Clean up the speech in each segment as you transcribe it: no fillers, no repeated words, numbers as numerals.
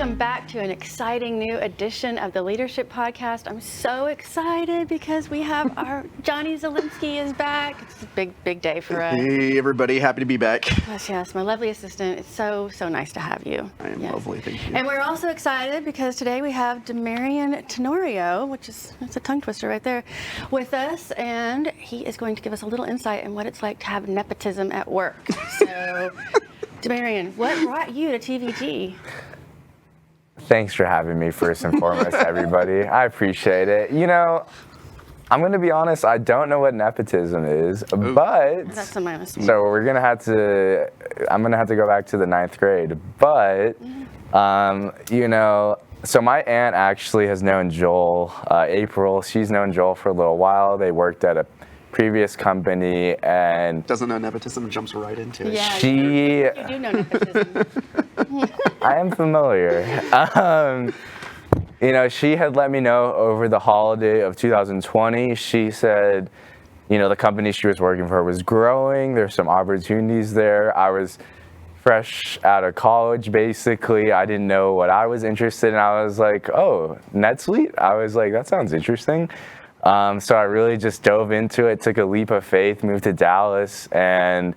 Welcome back to an exciting new edition of the Leadership Podcast. I'm so excited because we have our Johnny Zielinski is back. It's a big day for us. Hey everybody, happy to be back. Yes, my lovely assistant. It's so nice to have you. I am lovely, thank you. And we're also excited because today we have Damarien Tenorio, which is, it's a tongue twister right there, with us, and he is going to give us a little insight on what it's like to have nepotism at work. So, Damarien, what brought you to TVG? Thanks for having me, first and foremost, everybody. I appreciate it. You know, I'm going to be honest, I don't know what nepotism is, but that's a minus. So I'm going to have to go back to the 9th grade. But, you know, so my aunt actually has known Joel, April. She's known Joel for a little while. They worked at a previous company and doesn't know nepotism and jumps right into it. Yeah, you do know nepotism. I am familiar. You know, she had let me know over the holiday of 2020. She said, you know, the company she was working for was growing. There's some opportunities there. I was fresh out of college, basically. I didn't know what I was interested in. I was like, oh, NetSuite? I was like, that sounds interesting. So I really just dove into it, took a leap of faith, moved to Dallas, and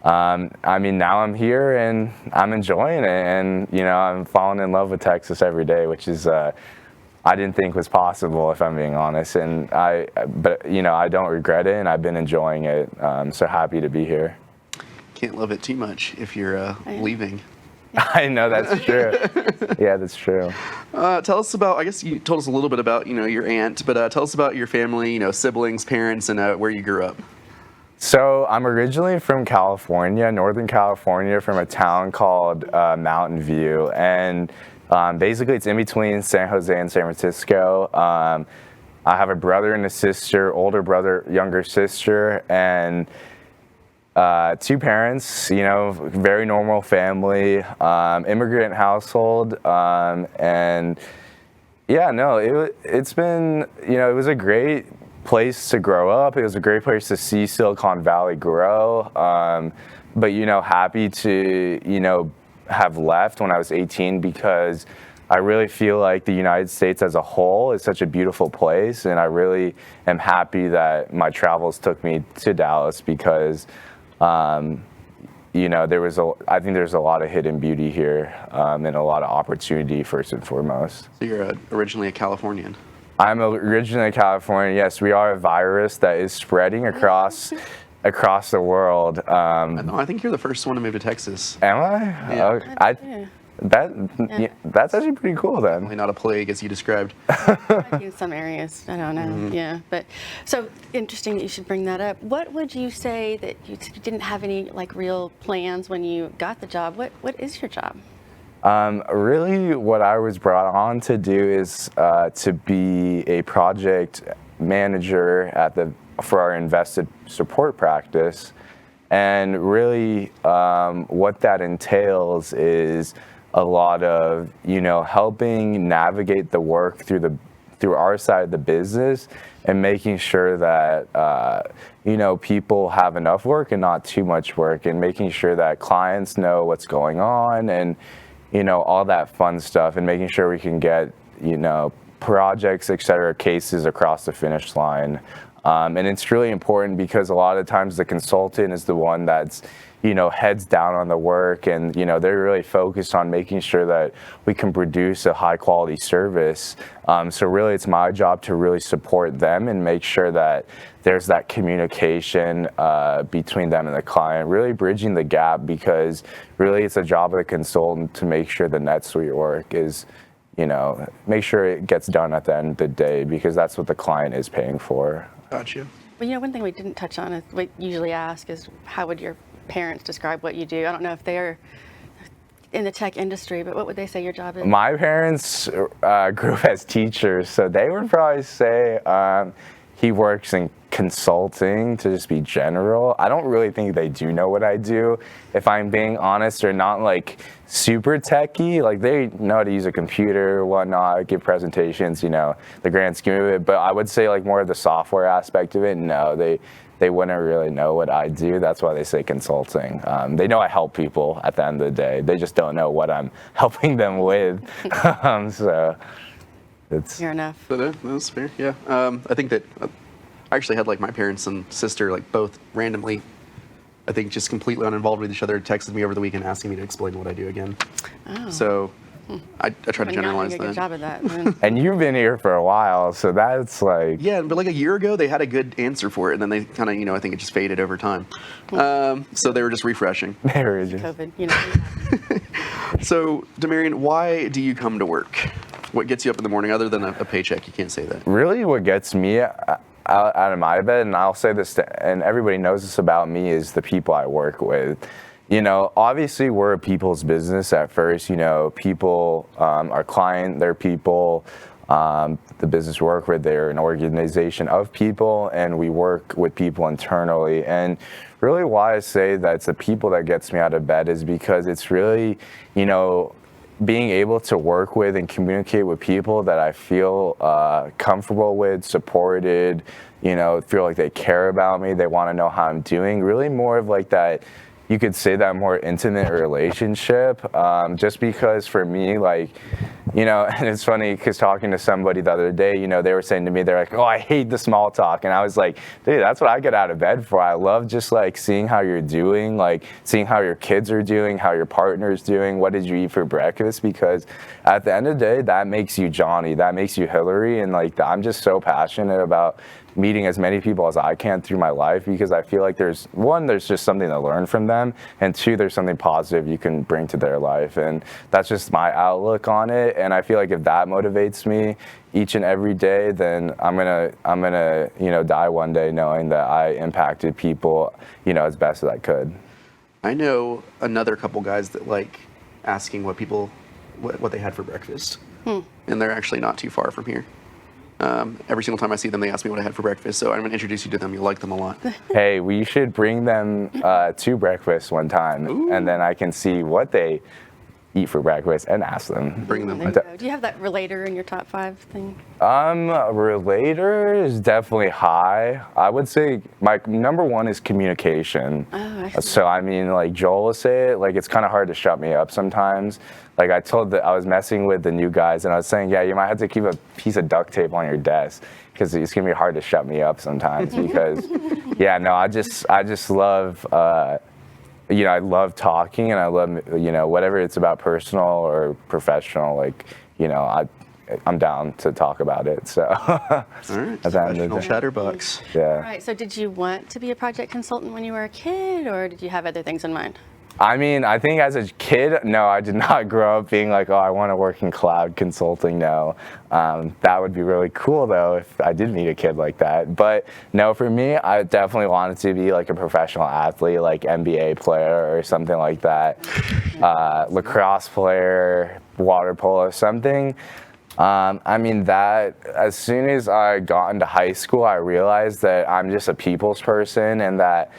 I mean, now I'm here and I'm enjoying it, and you know, I'm falling in love with Texas every day, which is I didn't think was possible, if I'm being honest. And but you know, I don't regret it, and I've been enjoying it. So happy to be here. Can't love it too much if you're leaving. I know, that's true. Yeah, that's true. Tell us about, I guess you told us a little bit about, you know, your aunt, but tell us about your family, you know, siblings, parents, and where you grew up. So I'm originally from California, Northern California, from a town called Mountain View. And basically it's in between San Jose and San Francisco. I have a brother and a sister, older brother, younger sister, and 2 parents, you know, very normal family, immigrant household, and yeah, no, it's been, you know, it was a great place to grow up. It was a great place to see Silicon Valley grow, but, you know, happy to, you know, have left when I was 18 because I really feel like the United States as a whole is such a beautiful place, and I really am happy that my travels took me to Dallas because you know, I think there's a lot of hidden beauty here, and a lot of opportunity, first and foremost. So you're originally a Californian? I'm originally a Californian. Yes, we are a virus that is spreading across the world. No, I think you're the first one to move to Texas. Am I? Yeah. Yeah, that's actually pretty cool then. Definitely not a plague as you described. In some areas, I don't know. Yeah, but so interesting that you should bring that up. What would you say that you didn't have any like real plans when you got the job? What is your job? Really, what I was brought on to do is to be a project manager for our invested support practice, and really, what that entails is a lot of, you know, helping navigate the work through our side of the business and making sure that, you know, people have enough work and not too much work, and making sure that clients know what's going on and, you know, all that fun stuff, and making sure we can get, you know, projects, et cetera, cases across the finish line. And it's really important because a lot of times the consultant is the one that's, you know, heads down on the work, and, you know, they're really focused on making sure that we can produce a high quality service. So really it's my job to really support them and make sure that there's that communication between them and the client, really bridging the gap, because really it's a job of the consultant to make sure the NetSuite work is, you know, make sure it gets done at the end of the day, because that's what the client is paying for. Gotcha. Well, you know, one thing we didn't touch on is we usually ask is, how would your parents describe what you do? I don't know if they're in the tech industry, but what would they say your job is? My parents grew up as teachers, so they would probably say he works in consulting, to just be general. I don't really think they do know what I do, if I'm being honest. They're not like super techy. Like, they know how to use a computer, whatnot, give presentations, you know, the grand scheme of it. But I would say like more of the software aspect of it, no, they wouldn't really know what I do. That's why they say consulting. They know I help people at the end of the day. They just don't know what I'm helping them with. So it's Fair enough. That's fair. Yeah. I think that I actually had like my parents and sister like both randomly, I think just completely uninvolved with each other, texted me over the weekend asking me to explain what I do again. Oh. So I try to generalize Doing a good that. job of that. Then. and you've been here for a while, so that's like Yeah, but like a year ago, they had a good answer for it, and then they kind of, I think it just faded over time. So they were just refreshing. there it is. COVID, you know. So, Damarien, why do you come to work? What gets you up in the morning other than a paycheck? You can't say that. Really what gets me out of my bed, and I'll say this, and everybody knows this about me, is the people I work with. Obviously we're a people's business at first. People, our client, they're people. The business we work with, they're an organization of people, and we work with people internally. And really why I say that it's the people that gets me out of bed is because it's really, being able to work with and communicate with people that I feel comfortable with, supported, feel like they care about me, they want to know how I'm doing. Really more of like that, you could say that more intimate relationship, just because for me, like, and it's funny because talking to somebody the other day, they were saying to me, they're like, oh, I hate the small talk. And I was like, dude, that's what I get out of bed for. I love just like seeing how you're doing, like seeing how your kids are doing, how your partner's doing, what did you eat for breakfast? Because at the end of the day, that makes you Johnny, that makes you Hillary. And like, I'm just so passionate about meeting as many people as I can through my life, because I feel like there's just something to learn from them, and two, there's something positive you can bring to their life. And that's just my outlook on it. And I feel like if that motivates me each and every day, then I'm gonna die one day knowing that I impacted people as best as I could. I know another couple guys that like asking what they had for breakfast, and they're actually not too far from here. Every single time I see them, they ask me what I had for breakfast, so I'm going to introduce you to them. You'll like them a lot. Hey, we should bring them to breakfast one time. Ooh. And then I can see what they eat for breakfast and ask them. Bring them. Do you have that relator in your top 5 thing? Relator is definitely high. I would say my number 1 is communication. Oh, I see. So I mean, like Joel will say it, like it's kind of hard to shut me up sometimes. Like I was messing with the new guys, and I was saying, yeah, you might have to keep a piece of duct tape on your desk because it's gonna be hard to shut me up sometimes. Because, yeah, no, I just love. I love talking, and I love, whatever it's about personal or professional, like, I'm down to talk about it. So, all right, professional chatterbox. Yeah. All right. So, did you want to be a project consultant when you were a kid, or did you have other things in mind? I mean, I think as a kid, no, I did not grow up being like, oh, I want to work in cloud consulting. No, that would be really cool though if I did meet a kid like that. But no, for me, I definitely wanted to be like a professional athlete, like NBA player or something like that, lacrosse player, water polo, something. I mean, that as soon as I got into high school, I realized that I'm just a people's person, and that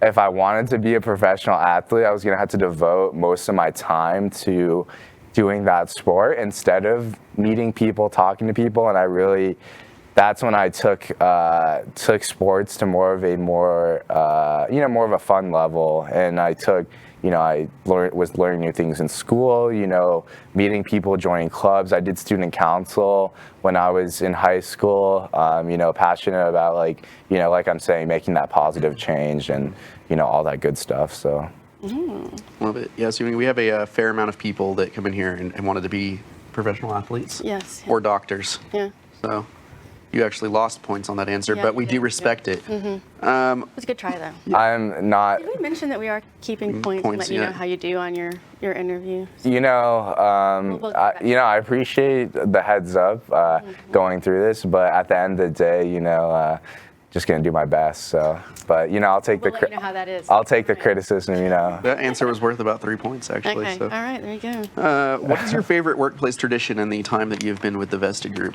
if I wanted to be a professional athlete, I was going to have to devote most of my time to doing that sport instead of meeting people, talking to people. And that's when I took sports to more of a fun level. And I was learning new things in school, meeting people, joining clubs. I did student council when I was in high school, passionate about like I'm saying, making that positive change and, all that good stuff. So. Love it. Yeah, so we have a fair amount of people that come in here and wanted to be professional athletes. Yes. Or doctors. Yeah. So you actually lost points on that answer, Yeah, but we you do did, respect it. It was a good try, though. I'm not. Did we mention that we are keeping points and let you know how you do on your interview? I appreciate the heads up going through this, but at the end of the day, just gonna do my best. So, but I'll take We'll let you know how that is. I'll take the criticism. That answer was worth about 3 points, actually. Okay. So. All right. There you go. What is your favorite workplace tradition in the time that you've been with the Vested Group?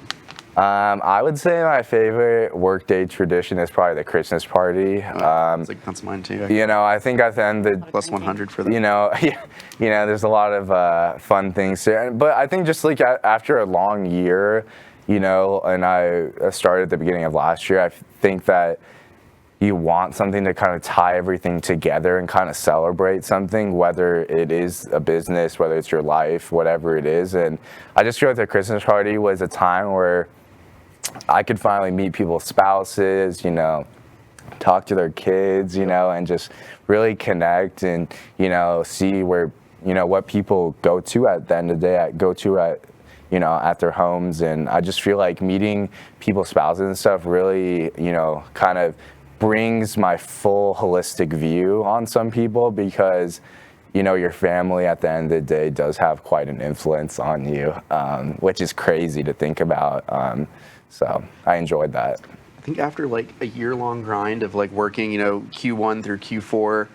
I would say my favorite workday tradition is probably the Christmas party. That's mine too. I think at the end of plus 100 for that. There's a lot of fun things there. But I think just like after a long year, and I started at the beginning of last year, I think that you want something to kind of tie everything together and kind of celebrate something, whether it is a business, whether it's your life, whatever it is. And I just feel like the Christmas party was a time where I could finally meet people's spouses, you know, talk to their kids, you know, and just really connect and, you know, see where, you know, what people go to at the end of the day, you know, at their homes. And I just feel like meeting people's spouses and stuff really, you know, kind of brings my full holistic view on some people, because, you know, your family at the end of the day does have quite an influence on you, which is crazy to think about. So I enjoyed that. I think after like a year-long grind of like working, you know, Q1 through Q4,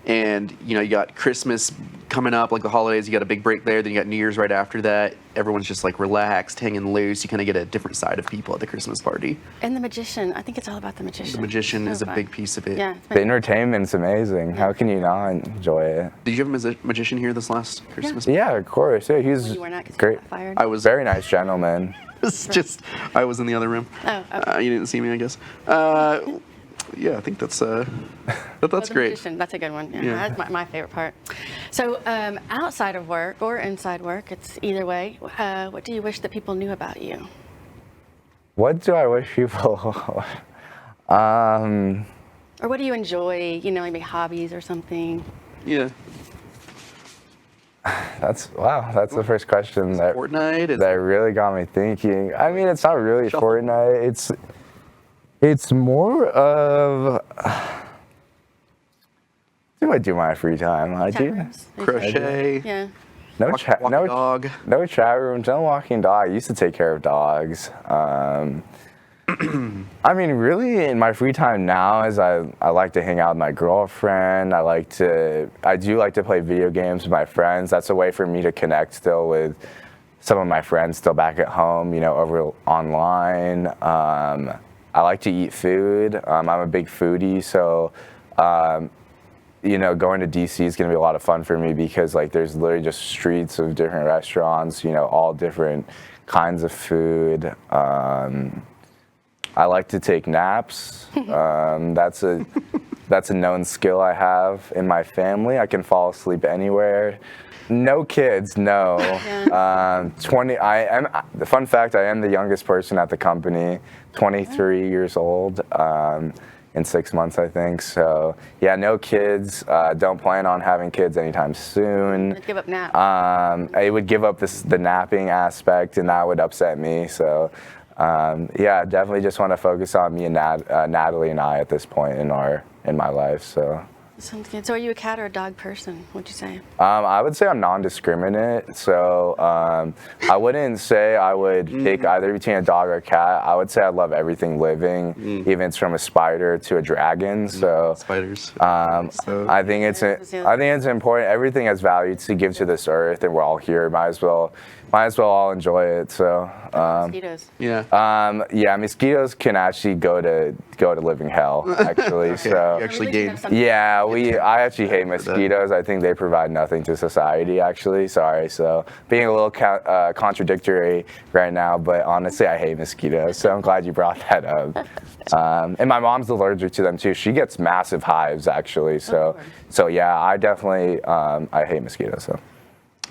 and you know, you got Christmas coming up, like the holidays, you got a big break there, then you got New Year's right after that. Everyone's just like relaxed, hanging loose. You kind of get a different side of people at the Christmas party. And the magician, I think it's all about the magician. The magician So is a fun. big piece of it. Yeah. The entertainment's amazing. How can you not enjoy it? Did you have a magician here this last Christmas? Yeah, of course. Yeah, he's You were not 'cause you great. got fired. I was Very nice gentleman. I was in the other room. Oh, okay. You didn't see me, I guess. Yeah, I think that's Oh, that's the great. magician, that's a good one. Yeah, Yeah. That's my favorite part. So outside of work or inside work, it's either way. What do you wish that people knew about you? What do I wish people? Or what do you enjoy? You know, maybe hobbies or something. Yeah. That's the first question that Fortnite. that really got me thinking. I mean, it's not really Shuffle. Fortnite. It's more of do I do my free time? I Chat do. rooms. Crochet. Yeah. No Walk chat. a No dog. No chat rooms. No walking dog. I used to take care of dogs. I mean, really, in my free time now, is I like to hang out with my girlfriend. I do like to play video games with my friends. That's a way for me to connect still with some of my friends still back at home, you know, over online. I like to eat food. I'm a big foodie, so you know, going to DC is going to be a lot of fun for me, because like there's literally just streets of different restaurants, you know, all different kinds of food. I like to take naps. That's a known skill I have in my family. I can fall asleep anywhere. No kids, no. Yeah. 20. The fun fact, I am the youngest person at the company. 23 years old. In 6 months, I think. So yeah, no kids. Don't plan on having kids anytime soon. Give up nap. I would give up the napping aspect, and that would upset me. So yeah, definitely just want to focus on me and Natalie and I at this point in my life. So. Sounds good. So are you a cat or a dog person, would you say? I would say I'm non-discriminate, so I wouldn't say I would pick either between a dog or a cat. I would say I love everything living, even it's from a spider to a dragon. So Spiders. I think it's important. Everything has value to give to this earth, and we're all here. Might as well all enjoy it. So Mosquitoes. Yeah. yeah, mosquitoes can actually go to living hell. Actually, so. You actually At least you gained. have something- Yeah, I actually hate mosquitoes. I think they provide nothing to society, actually. Sorry. So being a little contradictory right now, but honestly, I hate mosquitoes. So I'm glad you brought that up. And my mom's allergic to them too. She gets massive hives, actually. So yeah, I definitely, I hate mosquitoes. So.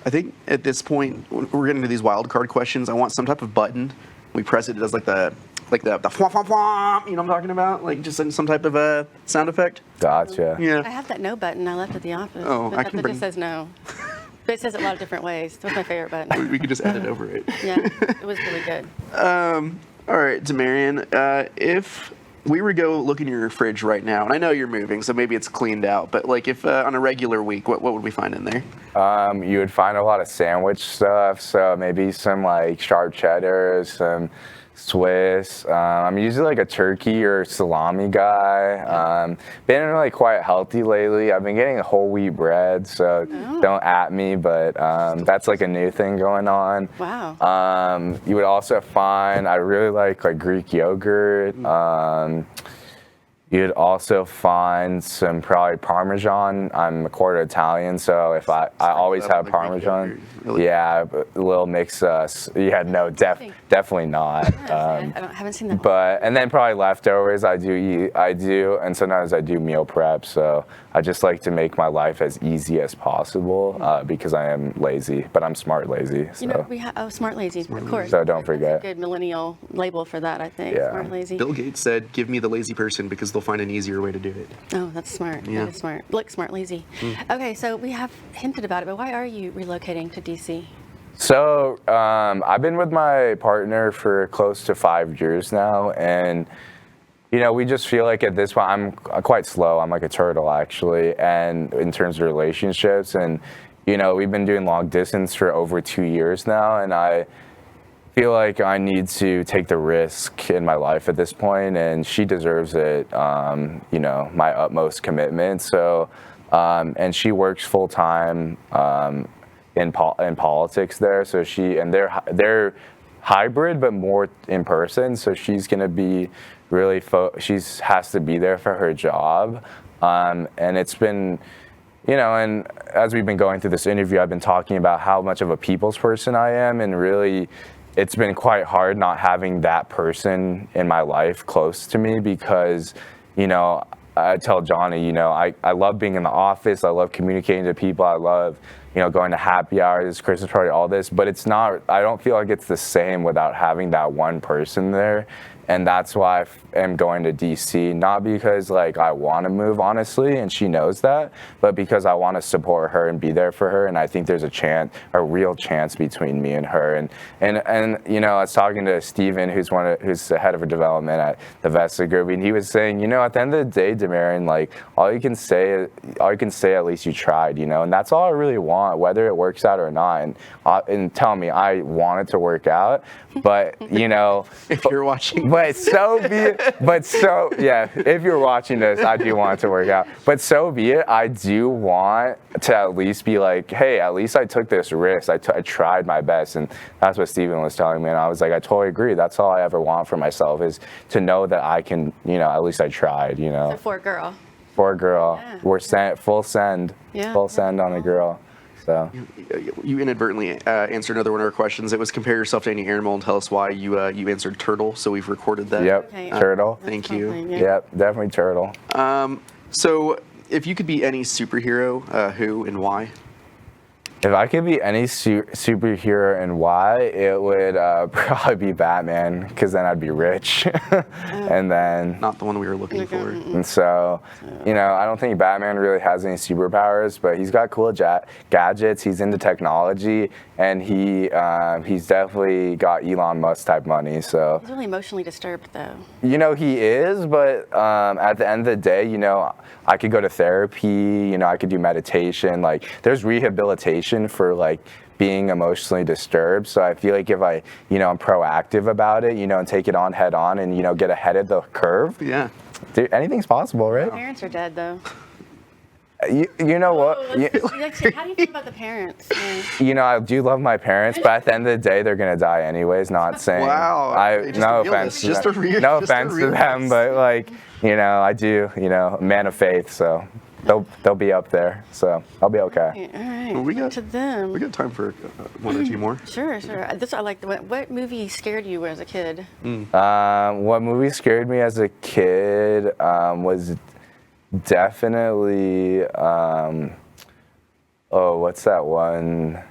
I think at this point we're getting to these wild card questions. I want some type of button. We press it. It does like the whomp, whomp, whomp, you know what I'm talking about? Like just some type of a sound effect. Gotcha. I Yeah. have that no button I left at the office. Oh, I That can just bring- says no. But it says it a lot of different ways. That's my favorite button. We could just edit over it. Yeah, it was really good. All right, Damarien, if we were to go look in your fridge right now, and I know you're moving, so maybe it's cleaned out, but like if on a regular week, what would we find in there? You would find a lot of sandwich stuff, so maybe some like sharp cheddar, some Swiss. I'm usually like a turkey or salami guy. Been really quite healthy lately. I've been getting whole wheat bread, so don't at me, but that's like a new thing going on. Wow. You would also find, I really like Greek yogurt. You'd also find some probably Parmesan. I'm a quarter Italian, so if I always Up have with the Greek Parmesan. yogurt, really? Yeah, but a little mix. Yeah, no, definitely not. I haven't seen that. But and then probably leftovers. I do, and sometimes I do meal prep. So I just like to make my life as easy as possible because I am lazy, but I'm smart lazy. So. You know, we have smart lazy, of course. So don't forget. That's a good millennial label for that, I think. Yeah. Smart lazy. Bill Gates said, "Give me the lazy person because they'll find an easier way to do it." Oh, that's smart. Yeah. That is smart. Look, smart lazy. Okay, so we have hinted about it, but why are you relocating to DC? So I've been with my partner for close to 5 years now, and you know, we just feel like at this point I'm quite slow. I'm like a turtle actually, and in terms of relationships, and you know, we've been doing long distance for over 2 years now, and I feel like I need to take the risk in my life at this point, and she deserves it. You know, my utmost commitment. So, and she works full time in politics there. So they're hybrid, but more in person. So she's gonna be really has to be there for her job, and it's been. You know, and as we've been going through this interview, I've been talking about how much of a people's person I am, and really, it's been quite hard not having that person in my life close to me because, you know, I tell Johnny, you know, I love being in the office, I love communicating to people, I love, you know, going to happy hours, Christmas party, all this, but it's not, I don't feel like it's the same without having that one person there. And that's why I am going to DC, not because like I want to move, honestly, and she knows that, but because I want to support her and be there for her. And I think there's a real chance between me and her. And you know, I was talking to Steven, who's the head of development at the Vesta Group, and he was saying, you know, at the end of the day, Damarien, like all you can say, at least you tried, you know, and that's all I really want, whether it works out or not. And tell me, I want it to work out, but you know, If you're watching. But so be it. But so, yeah, if you're watching this, I do want it to work out. But so be it. I do want to at least be like, hey, at least I took this risk. I tried my best. And that's what Steven was telling me. And I was like, I totally agree. That's all I ever want for myself is to know that I can, you know, at least I tried, you know. So for a girl. For a girl. Yeah. We're full send. Yeah. Full send on a girl. So. You inadvertently answered another one of our questions. It was compare yourself to Andy Aaronmull and tell us why you answered turtle. So we've recorded that. Yep. Okay. Turtle. Thank you. Something, yeah. Yep. Definitely turtle. So if you could be any superhero, who and why? If I could be any superhero and why, it would probably be Batman, because then I'd be rich. And then, Not the one we were looking for. and so, you know, I don't think Batman really has any superpowers, but he's got cool gadgets, he's into technology, and he's definitely got Elon Musk type money, so. He's really emotionally disturbed, though. You know, he is, but at the end of the day, you know, I could go to therapy, you know, I could do meditation, like, there's rehabilitation for, like, being emotionally disturbed, so I feel like if I, you know, I'm proactive about it, you know, and take it on head on and, you know, get ahead of the curve, Yeah. dude, anything's possible, right? Parents are dead, though. You know what? How do you feel about the parents? Yeah. You know, I do love my parents, but at the end of the day, they're gonna die anyways. Not saying. Wow. Just No a realist. offense. Just to a them. real- No just a offense to them, realist. but like, you know, I do. You know, a man of faith, so they'll be up there. So I'll be okay. All right. Well, we got- to them. We got time for one or two more. Sure. This I like. What movie scared you as a kid? What movie scared me as a kid was definitely. What's that one?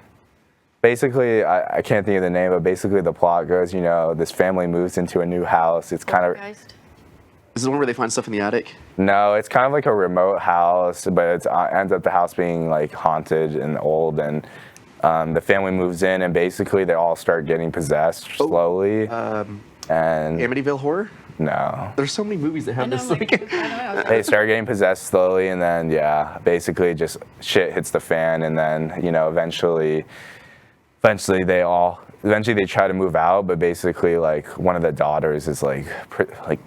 Basically, I can't think of the name, but basically the plot goes, you know, this family moves into a new house. It's kind of, Poltergeist? Is it the one where they find stuff in the attic? no, it's kind of like a remote house, but it ends up the house being like haunted and old, and the family moves in, and basically they all start getting possessed slowly. And Amityville Horror? no, There's so many movies that have this. Like, they start getting possessed slowly, and then yeah, basically just shit hits the fan, and then you know eventually they try to move out, but basically like one of the daughters is like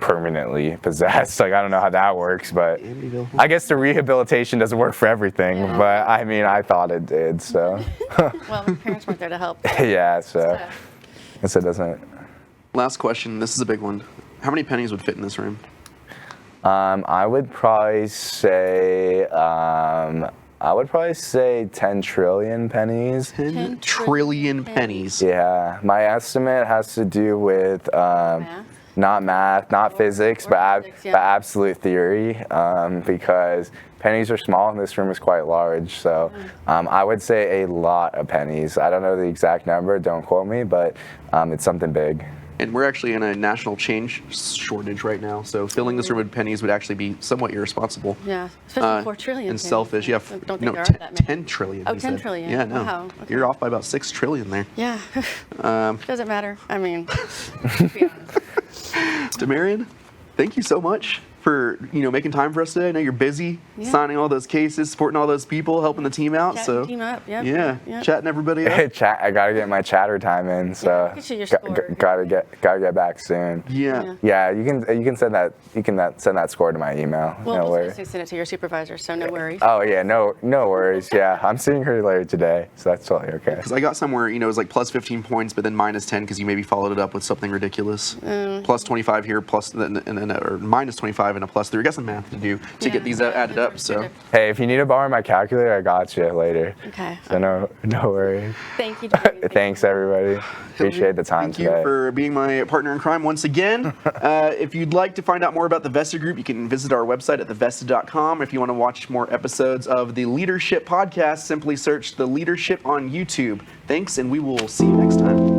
permanently possessed. Like I don't know how that works, but Amityville Horror? I guess the rehabilitation doesn't work for everything. Yeah. But I mean, I thought it did. So Well, the parents weren't there to help. yeah, so Tough. it doesn't. Last question. This is a big one. How many pennies would fit in this room? I would probably say 10 trillion pennies. 10 trillion pennies. Yeah, my estimate has to do with not math, not physics, but physics, yeah. but absolute theory. Because pennies are small and this room is quite large, so I would say a lot of pennies. I don't know the exact number, don't quote me, but it's something big. And we're actually in a national change shortage right now, so filling this room with pennies would actually be somewhat irresponsible. Yeah, especially 4 trillion. And pennies. selfish. Yeah, I don't think no, there are that many. 10 trillion. Oh, he 10 said. trillion. Yeah, no. Wow, okay. You're off by about 6 trillion there. Yeah. Doesn't matter. I mean, to be honest. Damarien, thank you so much for making time for us today. I know you're busy signing all those cases, supporting all those people, helping the team out. Chatting the team up, yep. Yeah, Yep. chatting everybody up. I gotta get my chatter time in, so look at you, your score. gotta get back soon. Yeah. Yeah, you can send that score to my email. Well, No we'll worries. send it to your supervisor, so no worries. Oh yeah, no worries. Yeah, I'm seeing her later today, so that's totally okay. Because I got somewhere, it was like plus 15 points, but then minus 10 because you maybe followed it up with something ridiculous. Plus 25 here, plus or minus 25 and a plus 3. I got some math to do to get these added up. So Hey, if you need to borrow my calculator, I got you later. Okay. So no worries. Thank you. Jeremy. Thanks everybody. Appreciate the time thank today. you for being my partner in crime once again. If you'd like to find out more about the Vested Group, you can visit our website at thevested.com. If you want to watch more episodes of the Leadership Podcast, simply search The Leadership on YouTube. Thanks, and we will see you next time.